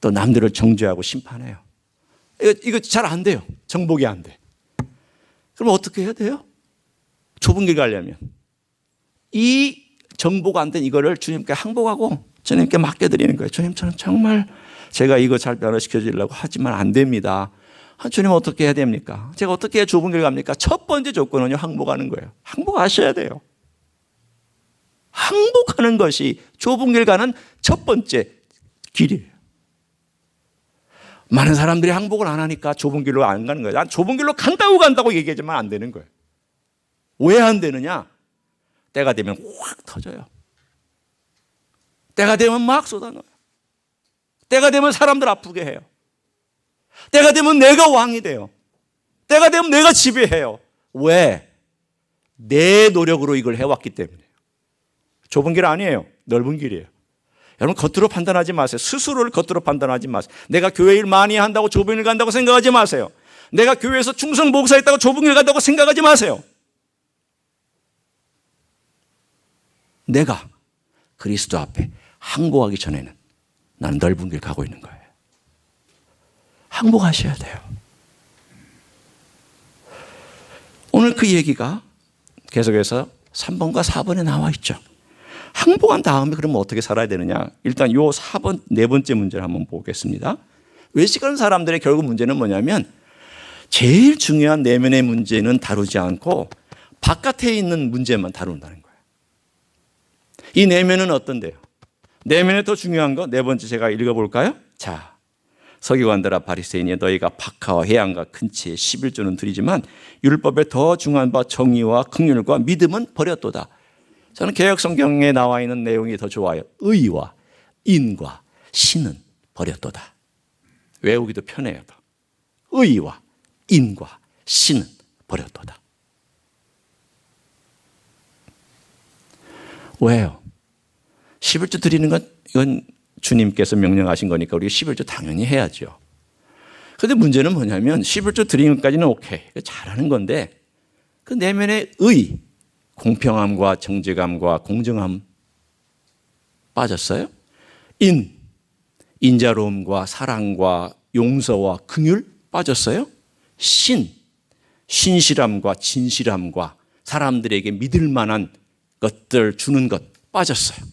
또 남들을 정죄하고 심판해요. 이거 잘 안 돼요. 정복이 안 돼. 그럼 어떻게 해야 돼요? 좁은 길 가려면 이 정복 안 된 이거를 주님께 항복하고 주님께 맡겨드리는 거예요. 주님, 저는 정말 제가 이거 잘 변화시켜 주려고 하지만 안 됩니다. 주님, 어떻게 해야 됩니까? 제가 어떻게 해야 좁은 길 갑니까? 첫 번째 조건은요, 항복하는 거예요. 항복하셔야 돼요. 항복하는 것이 좁은 길 가는 첫 번째 길이에요. 많은 사람들이 항복을 안 하니까 좁은 길로 안 가는 거예요. 난 좁은 길로 간다고 얘기하지만 안 되는 거예요. 왜 안 되느냐? 때가 되면 확 터져요. 때가 되면 막 쏟아넣어요. 때가 되면 사람들 아프게 해요. 때가 되면 내가 왕이 돼요. 때가 되면 내가 지배해요. 왜? 내 노력으로 이걸 해왔기 때문이에요. 좁은 길 아니에요. 넓은 길이에요. 여러분, 겉으로 판단하지 마세요. 스스로를 겉으로 판단하지 마세요. 내가 교회 일 많이 한다고 좁은 길 간다고 생각하지 마세요. 내가 교회에서 충성 목사했다고 좁은 길 간다고 생각하지 마세요. 내가 그리스도 앞에 항복하기 전에는 나는 넓은 길 가고 있는 거예요. 항복하셔야 돼요. 오늘 그 얘기가 계속해서 3번과 4번에 나와 있죠. 항복한 다음에 그러면 어떻게 살아야 되느냐? 일단 요 4번, 네 번째 문제를 한번 보겠습니다. 외식하는 사람들의 결국 문제는 뭐냐면 제일 중요한 내면의 문제는 다루지 않고 바깥에 있는 문제만 다룬다는 거예요. 이 내면은 어떤데요? 내면에 더 중요한 거 네 번째 제가 읽어볼까요? 자, 서기관들아 바리새인이 너희가 박하와 회양과 근치에 11조는 드리지만 율법에 더 중요한 바 정의와 긍휼과 믿음은 버렸도다. 저는 개역 성경에 나와 있는 내용이 더 좋아요. 의와 인과 신은 버렸도다. 외우기도 편해요. 의와 인과 신은 버렸도다. 왜요? 11조 드리는 건 이건 주님께서 명령하신 거니까 우리가 11조 당연히 해야죠. 그런데 문제는 뭐냐면 11조 드리는 것까지는 오케이. 잘하는 건데 그 내면의 의, 공평함과 정직함과 공정함 빠졌어요? 인자로움과 사랑과 용서와 긍휼 빠졌어요? 신실함과 진실함과 사람들에게 믿을 만한 것들 주는 것 빠졌어요.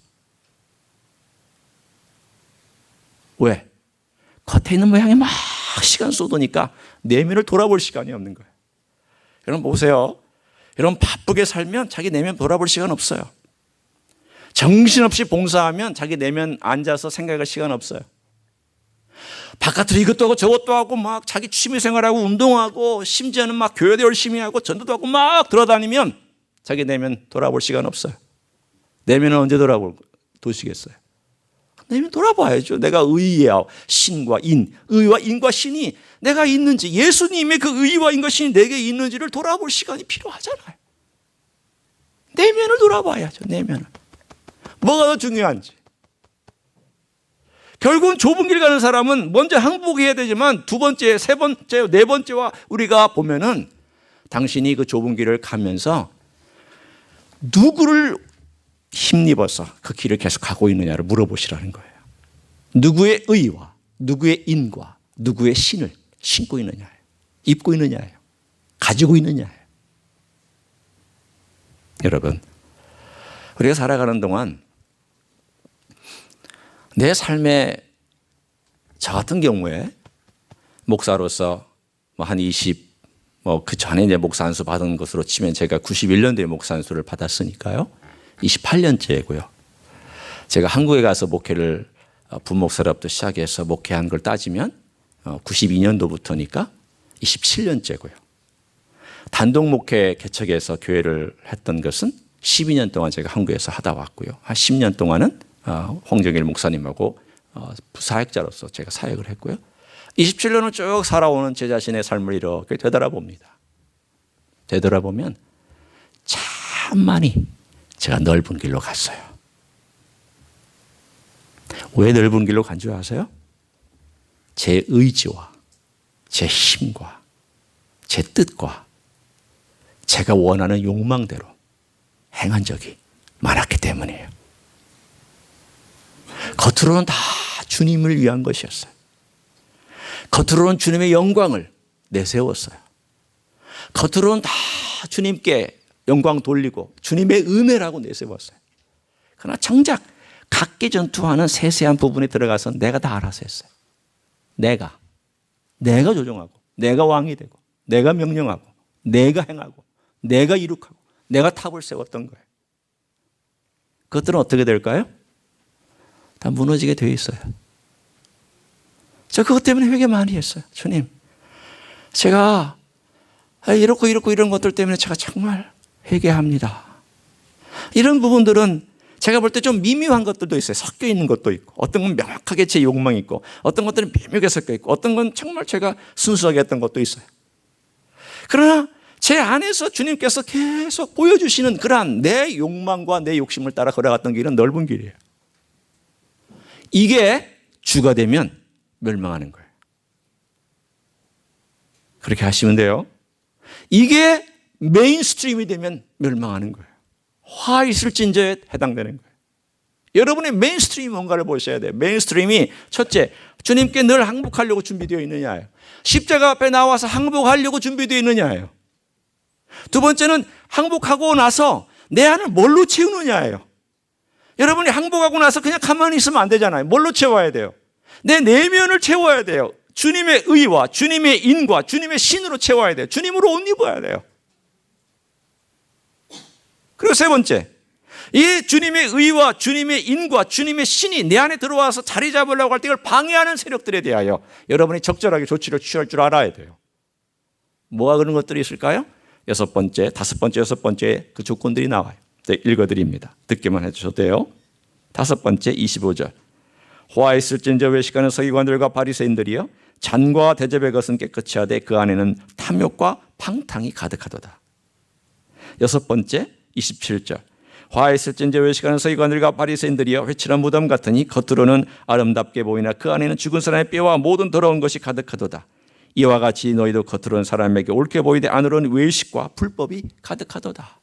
왜? 겉에 있는 모양에 막 시간 쏟으니까 내면을 돌아볼 시간이 없는 거예요. 여러분 보세요. 여러분 바쁘게 살면 자기 내면 돌아볼 시간 없어요. 정신없이 봉사하면 자기 내면 앉아서 생각할 시간 없어요. 바깥으로 이것도 하고 저것도 하고 막 자기 취미생활하고 운동하고 심지어는 막 교회도 열심히 하고 전도도 하고 막 돌아다니면 자기 내면 돌아볼 시간 없어요. 내면은 언제 돌아보시겠어요? 내면 돌아봐야죠. 내가 의와 신과 의와 인과 신이 내가 있는지, 예수님의 그 의와 인과 신이 내게 있는지를 돌아볼 시간이 필요하잖아요. 내면을 돌아봐야죠. 내면을. 뭐가 더 중요한지. 결국은 좁은 길 가는 사람은 먼저 항복해야 되지만 두 번째, 세 번째, 네 번째와 우리가 보면은 당신이 그 좁은 길을 가면서 누구를 힘입어서 그 길을 계속 가고 있느냐를 물어보시라는 거예요. 누구의 의와 누구의 인과 누구의 신을 신고 있느냐예요. 입고 있느냐예요. 가지고 있느냐예요. 여러분, 우리가 살아가는 동안 내 삶에 저 같은 경우에 목사로서 한 그 전에 이제 목사 안수 받은 것으로 치면 제가 91년도에 목사 안수를 받았으니까요. 28년째고요. 제가 한국에 가서 목회를 부목사로부터 시작해서 목회한 걸 따지면 92년도부터니까 27년째고요. 단독 목회 개척해서 교회를 했던 것은 12년 동안 제가 한국에서 하다 왔고요. 한 10년 동안은 홍정일 목사님하고 부사역자로서 제가 사역을 했고요. 27년을 쭉 살아오는 제 자신의 삶을 이렇게 되돌아봅니다. 되돌아보면 참 많이 제가 넓은 길로 갔어요. 왜 넓은 길로 간 줄 아세요? 제 의지와 제 힘과 제 뜻과 제가 원하는 욕망대로 행한 적이 많았기 때문이에요. 겉으로는 다 주님을 위한 것이었어요. 겉으로는 주님의 영광을 내세웠어요. 겉으로는 다 주님께 영광 돌리고 주님의 은혜라고 내세웠어요. 그러나 정작 각기 전투하는 세세한 부분에 들어가서 내가 다 알아서 했어요. 내가 조종하고 내가 왕이 되고 내가 명령하고 내가 행하고 내가 이룩하고 내가 탑을 세웠던 거예요. 그것들은 어떻게 될까요? 다 무너지게 되어 있어요. 저 그것 때문에 회개 많이 했어요. 주님, 제가 이렇고 이런 것들 때문에 제가 정말 회개합니다. 이런 부분들은 제가 볼 때 좀 미묘한 것들도 있어요. 섞여 있는 것도 있고, 어떤 건 명확하게 제 욕망이 있고, 어떤 것들은 미묘하게 섞여 있고, 어떤 건 정말 제가 순수하게 했던 것도 있어요. 그러나 제 안에서 주님께서 계속 보여주시는 그러한 내 욕망과 내 욕심을 따라 걸어갔던 길은 넓은 길이에요. 이게 주가 되면 멸망하는 거예요. 그렇게 하시면 돼요. 이게 메인스트림이 되면 멸망하는 거예요. 화 있을진저에 해당되는 거예요. 여러분의 메인스트림이 뭔가를 보셔야 돼요. 메인스트림이 첫째, 주님께 늘 항복하려고 준비되어 있느냐예요. 십자가 앞에 나와서 항복하려고 준비되어 있느냐예요. 두 번째는 항복하고 나서 내 안을 뭘로 채우느냐예요. 여러분이 항복하고 나서 그냥 가만히 있으면 안 되잖아요. 뭘로 채워야 돼요? 내 내면을 채워야 돼요. 주님의 의와 주님의 인과 주님의 신으로 채워야 돼요. 주님으로 옷 입어야 돼요. 그리고 세 번째, 이 주님의 의와 주님의 인과 주님의 신이 내 안에 들어와서 자리 잡으려고 할 때 이걸 방해하는 세력들에 대하여 여러분이 적절하게 조치를 취할 줄 알아야 돼요. 뭐가 그런 것들이 있을까요? 여섯 번째, 다섯 번째, 여섯 번째 그 조건들이 나와요. 읽어드립니다. 듣기만 해주셔도 돼요. 다섯 번째 25절. 화 있을진저 외식하는 서기관들과 바리새인들이여 잔과 대접의 것은 깨끗이 하되 그 안에는 탐욕과 방탕이 가득하도다. 여섯 번째 27절. 화 있을진저 외식하는 서기관들과 바리새인들이여 회칠한 무덤 같으니 겉으로는 아름답게 보이나 그 안에는 죽은 사람의 뼈와 모든 더러운 것이 가득하도다. 이와 같이 너희도 겉으로는 사람에게 옳게 보이되 안으로는 외식과 불법이 가득하도다.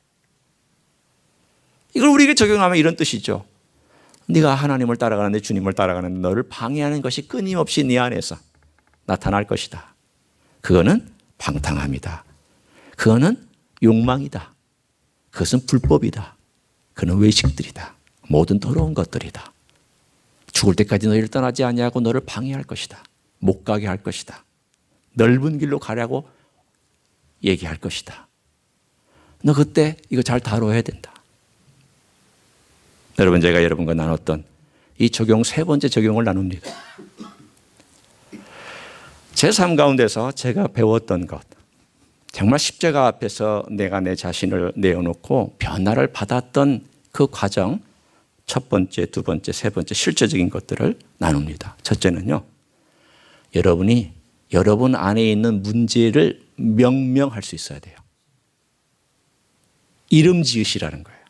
이걸 우리에게 적용하면 이런 뜻이죠. 네가 하나님을 따라가는데 주님을 따라가는데 너를 방해하는 것이 끊임없이 네 안에서 나타날 것이다. 그거는 방탕함이다. 그거는 욕망이다. 그것은 불법이다. 그는 외식들이다. 모든 더러운 것들이다. 죽을 때까지 너희를 떠나지 아니하고 너를 방해할 것이다. 못 가게 할 것이다. 넓은 길로 가라고 얘기할 것이다. 너 그때 이거 잘 다뤄야 된다. 여러분, 제가 여러분과 나눴던 이 적용, 세 번째 적용을 나눕니다. 제 삶 가운데서 제가 배웠던 것, 정말 십자가 앞에서 내가 내 자신을 내어놓고 변화를 받았던 그 과정, 첫 번째, 두 번째, 세 번째 실제적인 것들을 나눕니다. 첫째는요, 여러분이 여러분 안에 있는 문제를 명명할 수 있어야 돼요. 이름 지으시라는 거예요.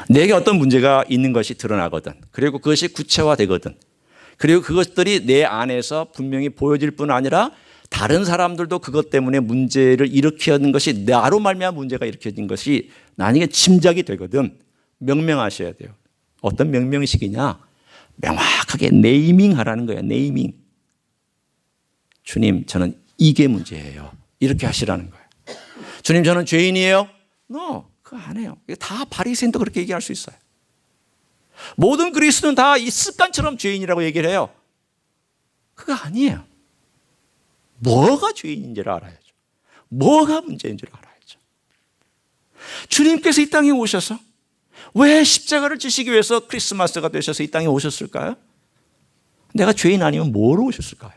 내게 어떤 문제가 있는 것이 드러나거든, 그리고 그것이 구체화되거든, 그리고 그것들이 내 안에서 분명히 보여질 뿐 아니라 다른 사람들도 그것 때문에 문제를 일으키는 것이, 나로 말미암아 문제가 일으켜진 것이 나에게 짐작이 되거든. 명명하셔야 돼요. 어떤 명명식이냐? 명확하게 네이밍하라는 거예요. 네이밍. 주님, 저는 이게 문제예요. 이렇게 하시라는 거예요. 주님, 저는 죄인이에요? No, 그거 안 해요. 다 바리새인도 그렇게 얘기할 수 있어요. 모든 그리스도는 다 이 습관처럼 죄인이라고 얘기를 해요. 그거 아니에요. 뭐가 죄인인지를 알아야죠. 뭐가 문제인지를 알아야죠. 주님께서 이 땅에 오셔서 왜 십자가를 지시기 위해서 크리스마스가 되셔서 이 땅에 오셨을까요? 내가 죄인 아니면 뭐로 오셨을까요?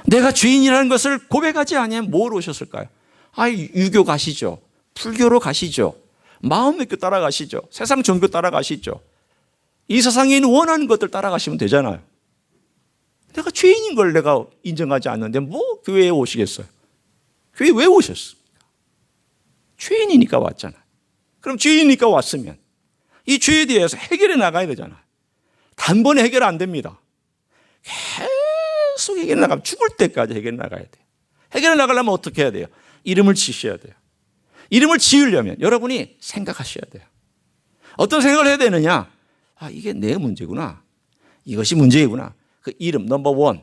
내가 죄인이라는 것을 고백하지 아니면 뭐로 오셨을까요? 유교 가시죠. 불교로 가시죠. 마음먹교 따라가시죠. 세상 종교 따라가시죠. 이 세상에 있는 원하는 것들 따라가시면 되잖아요. 내가 죄인인 걸 내가 인정하지 않는데 뭐 교회에 오시겠어요? 교회에 왜 오셨습니까? 죄인이니까 왔잖아요. 그럼 죄인이니까 왔으면 이 죄에 대해서 해결해 나가야 되잖아요. 단번에 해결 안 됩니다. 계속 해결해 나가면 죽을 때까지 해결해 나가야 돼요. 해결해 나가려면 어떻게 해야 돼요? 이름을 지으셔야 돼요. 이름을 지으려면 여러분이 생각하셔야 돼요. 어떤 생각을 해야 되느냐? 이게 내 문제구나. 이것이 문제이구나. 그 이름 넘버 원,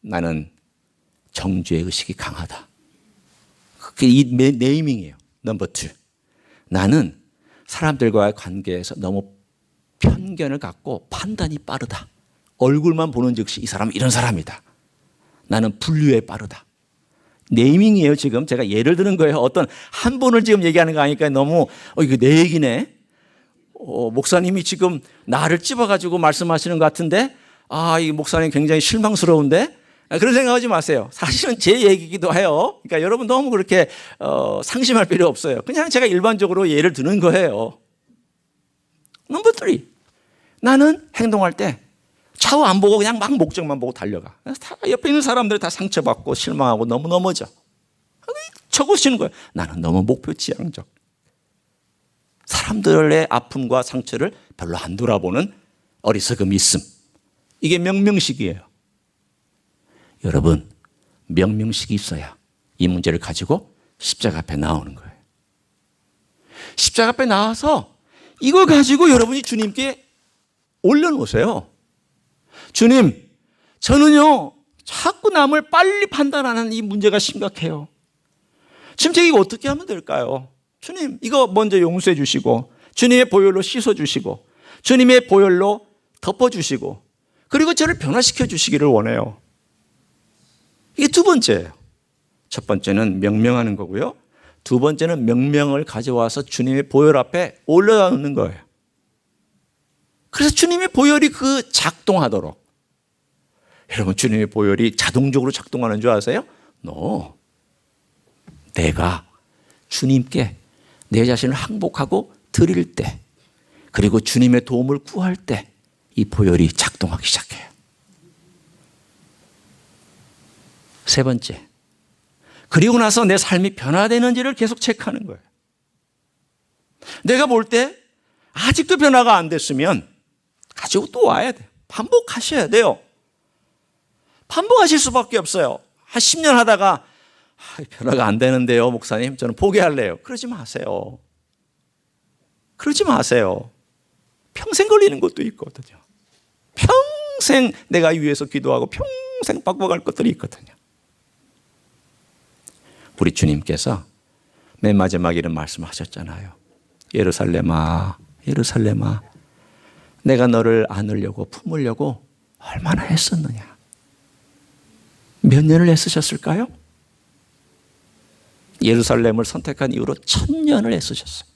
나는 정죄의 의식이 강하다. 그게 이 네이밍이에요. 넘버 투, 나는 사람들과의 관계에서 너무 편견을 갖고 판단이 빠르다. 얼굴만 보는 즉시 이 사람은 이런 사람이다. 나는 분류에 빠르다. 네이밍이에요. 지금 제가 예를 드는 거예요. 어떤 한 분을 지금 얘기하는 거 아니까 너무 이거 내 얘기네. 목사님이 지금 나를 찝어가지고 말씀하시는 것 같은데, 이 목사님 굉장히 실망스러운데, 그런 생각하지 마세요. 사실은 제 얘기이기도 해요. 그러니까 여러분 너무 그렇게 상심할 필요 없어요. 그냥 제가 일반적으로 예를 드는 거예요. 넘버 3, 나는 행동할 때 좌우 안 보고 그냥 막 목적만 보고 달려가. 다 옆에 있는 사람들이 다 상처받고 실망하고 너무 넘어져. 적으시는 거예요. 나는 너무 목표 지향적. 사람들의 아픔과 상처를 별로 안 돌아보는 어리석음이 있음. 이게 명명식이에요. 여러분, 명명식이 있어야 이 문제를 가지고 십자가 앞에 나오는 거예요. 십자가 앞에 나와서 이걸 가지고 여러분이 주님께 올려놓으세요. 주님, 저는요 자꾸 남을 빨리 판단하는 이 문제가 심각해요. 지금 제가 이거 어떻게 하면 될까요? 주님, 이거 먼저 용서해 주시고, 주님의 보혈로 씻어 주시고, 주님의 보혈로 덮어 주시고, 그리고 저를 변화시켜 주시기를 원해요. 이게 두 번째예요. 첫 번째는 명명하는 거고요. 두 번째는 명령을 가져와서 주님의 보혈 앞에 올려다 놓는 거예요. 그래서 주님의 보혈이 그 작동하도록. 여러분, 주님의 보혈이 자동적으로 작동하는 줄 아세요? No. 내가 주님께 내 자신을 항복하고 드릴 때, 그리고 주님의 도움을 구할 때 이 보혈이 작동하기 시작해요. 세 번째, 그리고 나서 내 삶이 변화되는지를 계속 체크하는 거예요. 내가 볼 때 아직도 변화가 안 됐으면 가지고 또 와야 돼요. 반복하셔야 돼요. 반복하실 수밖에 없어요. 한 10년 하다가 변화가 안 되는데요, 목사님, 저는 포기할래요. 그러지 마세요. 그러지 마세요. 평생 걸리는 것도 있거든요. 평생 내가 위해서 기도하고 평생 바꿔갈 것들이 있거든요. 우리 주님께서 맨 마지막 이런 말씀하셨잖아요. 예루살렘아, 예루살렘아, 내가 너를 안으려고 품으려고 얼마나 애썼느냐. 몇 년을 애쓰셨을까요? 예루살렘을 선택한 이후로 1000년을 애쓰셨어요.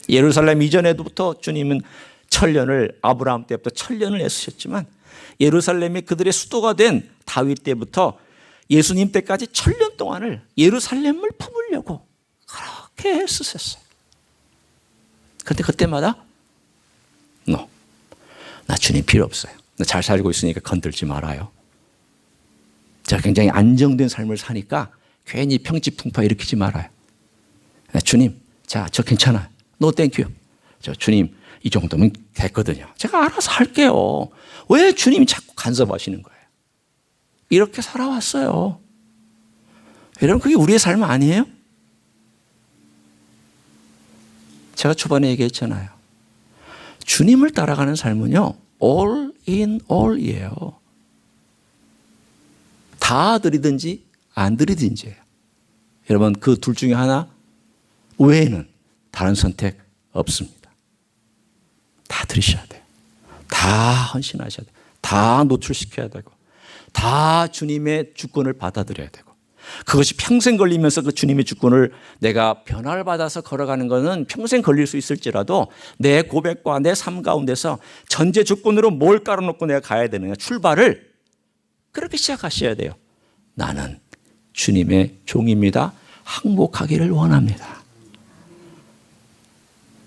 예루살렘 이전에부터 주님은 1000년을, 아브라함 때부터 1000년을 애쓰셨지만 예루살렘이 그들의 수도가 된 다윗 때부터 예수님 때까지 1000년 동안을 예루살렘을 품으려고 그렇게 애쓰셨어요. 그런데 그때마다 No, 나 주님 필요 없어요. 나 잘 살고 있으니까 건들지 말아요. 제가 굉장히 안정된 삶을 사니까 괜히 평지풍파 일으키지 말아요. 주님, 자, 저 괜찮아요. No thank you. 저 주님, 이 정도면 됐거든요. 제가 알아서 할게요. 왜 주님이 자꾸 간섭하시는 거예요? 이렇게 살아왔어요. 여러분, 그게 우리의 삶 아니에요? 제가 초반에 얘기했잖아요. 주님을 따라가는 삶은요, all in all이에요. 다 드리든지 안 드리든지예요. 여러분, 그 둘 중에 하나 외에는 다른 선택 없습니다. 다 드리셔야 돼요. 다 헌신하셔야 돼요. 다 노출시켜야 되고, 다 주님의 주권을 받아들여야 되고, 그것이 평생 걸리면서 그 주님의 주권을 내가 변화를 받아서 걸어가는 것은 평생 걸릴 수 있을지라도 내 고백과 내 삶 가운데서 전제 조건으로 뭘 깔아놓고 내가 가야 되느냐, 출발을 그렇게 시작하셔야 돼요. 나는 주님의 종입니다. 항복하기를 원합니다.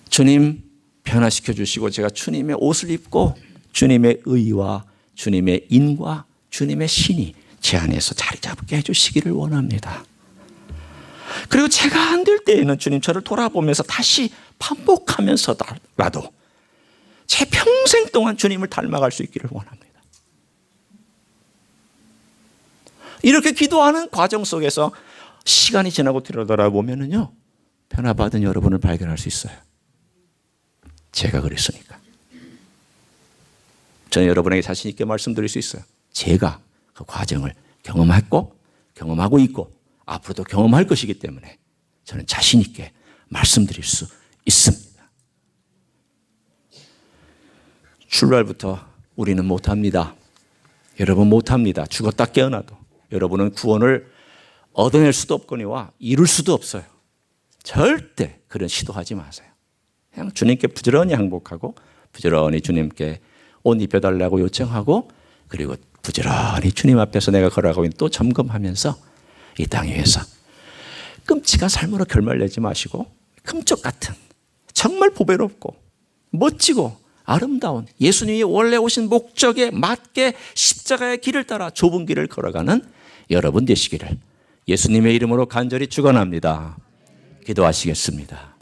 주님 변화시켜 주시고 제가 주님의 옷을 입고 주님의 의와 주님의 인과 주님의 신이 제 안에서 자리 잡게 해주시기를 원합니다. 그리고 제가 안 될 때에는 주님 저를 돌아보면서 다시 반복하면서라도 제 평생 동안 주님을 닮아갈 수 있기를 원합니다. 이렇게 기도하는 과정 속에서 시간이 지나고 뒤돌아보면요, 변화받은 여러분을 발견할 수 있어요. 제가 그랬으니까. 저는 여러분에게 자신 있게 말씀드릴 수 있어요. 제가 그 과정을 경험했고 경험하고 있고 앞으로도 경험할 것이기 때문에 저는 자신 있게 말씀드릴 수 있습니다. 출발부터 우리는 못합니다. 여러분 못합니다. 죽었다 깨어나도 여러분은 구원을 얻어낼 수도 없거니와 이룰 수도 없어요. 절대 그런 시도하지 마세요. 그냥 주님께 부지런히 항복하고 부지런히 주님께 옷 입혀달라고 요청하고 그리고 부지런히 주님 앞에서 내가 걸어가고 있는 또 점검하면서 이 땅 위에서 끔찍한 삶으로 결말내지 마시고 금쪽 같은 정말 보배롭고 멋지고 아름다운 예수님이 원래 오신 목적에 맞게 십자가의 길을 따라 좁은 길을 걸어가는 여러분 되시기를 예수님의 이름으로 간절히 축원합니다. 기도하시겠습니다.